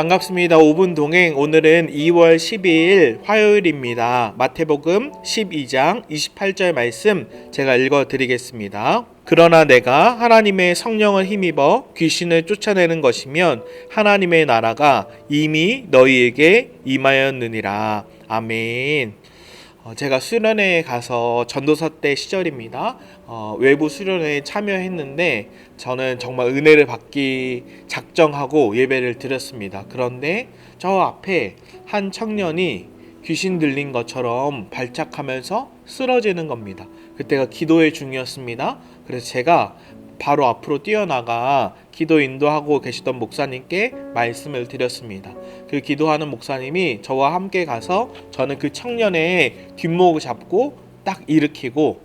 반갑습니다. 5분 동행. 오늘은 2월 12일 화요일입니다. 마태복음 12장 28절 말씀 제가 읽어 드리겠습니다. 그러나 내가 하나님의 성령을 힘입어 귀신을 쫓아내는 것이면 하나님의 나라가 이미 너희에게 임하였느니라. 아멘. 제가 수련회에 가서 전도사 때 시절입니다. 외부 수련회에 참여했는데 저는 정말 은혜를 받기 작정하고 예배를 드렸습니다. 그런데 저 앞에 한 청년이 귀신 들린 것처럼 발작하면서 쓰러지는 겁니다. 그때가 기도의 중이었습니다. 그래서 제가 바로 앞으로 뛰어나가 기도 인도하고 계시던 목사님께 말씀을 드렸습니다. 그 기도하는 목사님이 저와 함께 가서 저는 그 청년의 뒷목을 잡고 딱 일으키고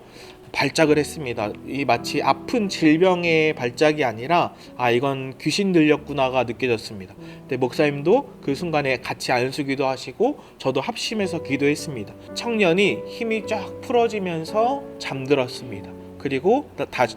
발작을 했습니다. 이 마치 아픈 질병의 발작이 아니라 이건 귀신 들렸구나가 느껴졌습니다. 근데 목사님도 그 순간에 같이 안수기도 하시고 저도 합심해서 기도했습니다. 청년이 힘이 쫙 풀어지면서 잠들었습니다. 그리고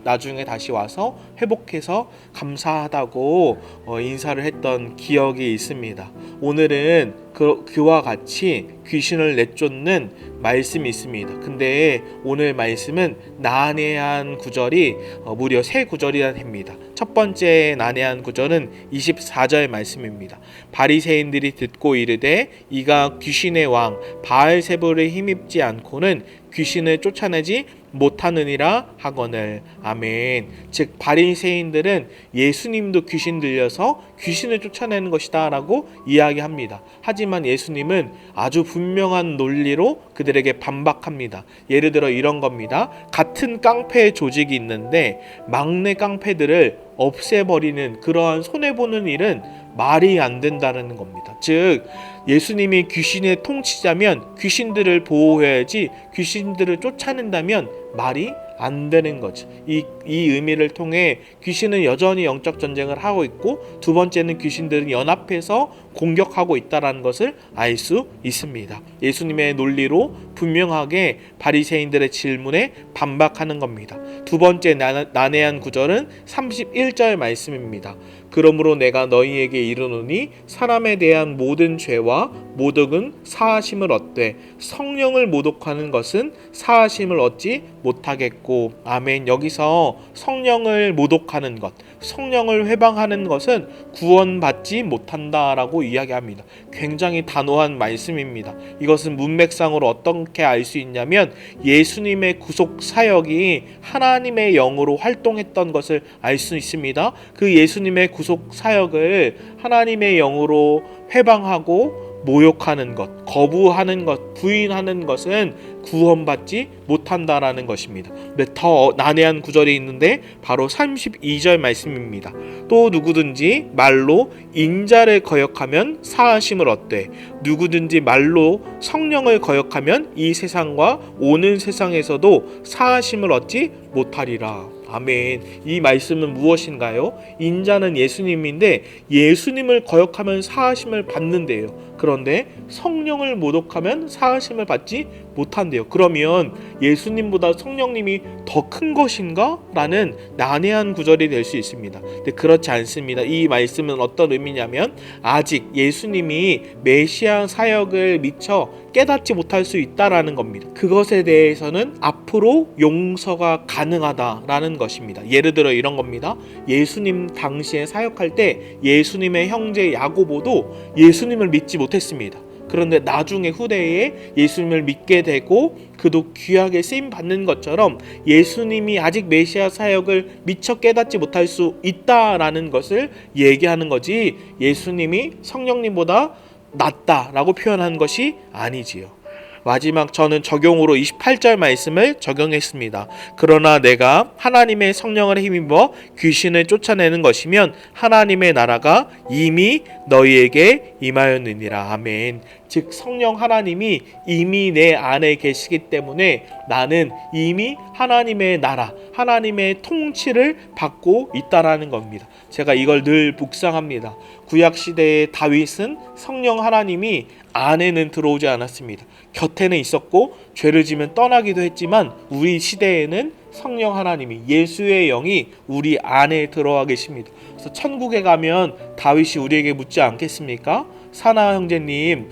나중에 다시 와서 회복해서 감사하다고 인사를 했던 기억이 있습니다. 오늘은 그와 같이 귀신을 내쫓는 말씀이 있습니다. 근데 오늘 말씀은 난해한 구절이 무려 3구절이나 됩니다. 첫 번째 난해한 구절은 24절 말씀입니다. 바리새인들이 듣고 이르되 이가 귀신의 왕 바알세불을 힘입지 않고는 귀신을 쫓아내지 못하느니라 하거늘. 아멘. 즉 바리새인들은 예수님도 귀신 들려서 귀신을 쫓아내는 것이다 라고 이야기합니다. 하지만 예수님은 아주 분명한 논리로 그들에게 반박합니다. 예를 들어 이런 겁니다. 같은 깡패 조직이 있는데 막내 깡패들을 없애버리는 그러한 손해보는 일은 말이 안 된다는 겁니다. 즉 예수님이 귀신의 통치자면 귀신들을 보호해야지 귀신들을 쫓아낸다면 말이 안 되는 거죠. 이 의미를 통해 귀신은 여전히 영적 전쟁을 하고 있고, 두 번째는 귀신들은 연합해서 공격하고 있다는 것을 알 수 있습니다. 예수님의 논리로 분명하게 바리새인들의 질문에 반박하는 겁니다. 두 번째 난해한 구절은 31절 말씀입니다. 그러므로 내가 너희에게 이르노니 사람에 대한 모든 죄와 모독은 사하심을 얻되 성령을 모독하는 것은 사하심을 얻지 못하겠고. 아멘. 여기서 성령을 모독하는 것, 성령을 회방하는 것은 구원받지 못한다라고 이야기합니다. 굉장히 단호한 말씀입니다. 이것은 문맥상으로 어떻게 알 수 있냐면 예수님의 구속 사역이 하나님의 영으로 활동했던 것을 알 수 있습니다. 그 예수님의 구속 사역을 하나님의 영으로 회방하고 모욕하는 것, 거부하는 것, 부인하는 것은 구원받지 못한다라는 것입니다. 더 난해한 구절이 있는데 바로 32절 말씀입니다. 또 누구든지 말로 인자를 거역하면 사하심을 얻되 누구든지 말로 성령을 거역하면 이 세상과 오는 세상에서도 사하심을 얻지 못하리라. 아멘. 이 말씀은 무엇인가요? 인자는 예수님인데 예수님을 거역하면 사하심을 받는데요. 그런데 성령을 모독하면 사하심을 받지 못한대요. 그러면 예수님보다 성령님이 더 큰 것인가? 라는 난해한 구절이 될 수 있습니다. 근데 그렇지 않습니다. 이 말씀은 어떤 의미냐면 아직 예수님이 메시아 사역을 미처 깨닫지 못할 수 있다라는 겁니다. 그것에 대해서는 앞으로 용서가 가능하다라는 것입니다. 예를 들어 이런 겁니다. 예수님 당시에 사역할 때 예수님의 형제 야고보도 예수님을 믿지 못했습니다. 그런데 나중에 후대에 예수님을 믿게 되고 그도 귀하게 쓰임 받는 것처럼 예수님이 아직 메시아 사역을 미처 깨닫지 못할 수 있다라는 것을 얘기하는 거지, 예수님이 성령님보다 낫다라고 표현한 것이 아니지요. 마지막 저는 적용으로 28절 말씀을 적용했습니다. 그러나 내가 하나님의 성령을 힘입어 귀신을 쫓아내는 것이면 하나님의 나라가 이미 너희에게 임하였느니라. 아멘. 즉 성령 하나님이 이미 내 안에 계시기 때문에 나는 이미 하나님의 나라, 하나님의 통치를 받고 있다라는 겁니다. 제가 이걸 늘 묵상합니다. 구약시대의 다윗은 성령 하나님이 안에는 들어오지 않았습니다. 곁에는 있었고 죄를 지면 떠나기도 했지만 우리 시대에는 성령 하나님이 예수의 영이 우리 안에 들어와 계십니다. 그래서 천국에 가면 다윗이 우리에게 묻지 않겠습니까? 사나 형제님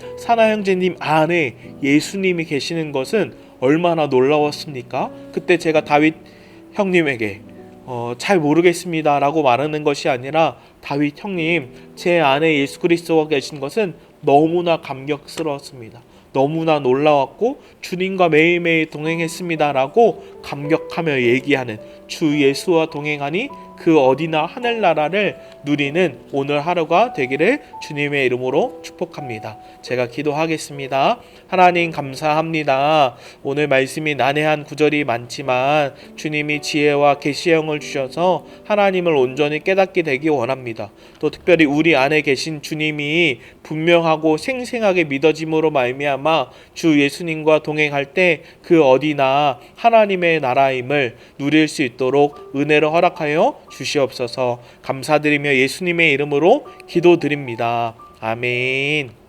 안에 예수님이 계시는 것은 얼마나 놀라웠습니까? 그때 제가 다윗 형님에게 잘 모르겠습니다 라고 말하는 것이 아니라, 다윗 형님, 제 안에 예수 그리스도가 계신 것은 너무나 감격스러웠습니다. 너무나 놀라웠고 주님과 매일매일 동행했습니다 라고 감격하며 얘기하는, 주 예수와 동행하니 그 어디나 하늘나라를 누리는 오늘 하루가 되기를 주님의 이름으로 축복합니다. 제가 기도하겠습니다. 하나님 감사합니다. 오늘 말씀이 난해한 구절이 많지만 주님이 지혜와 계시형을 주셔서 하나님을 온전히 깨닫게 되기 원합니다. 또 특별히 우리 안에 계신 주님이 분명하고 생생하게 믿어짐으로 말미암아 주 예수님과 동행할 때 그 어디나 하나님의 나라임을 누릴 수 있도록 은혜를 허락하여 주시옵소서. 감사드리며 예수님의 이름으로 기도드립니다. 아멘.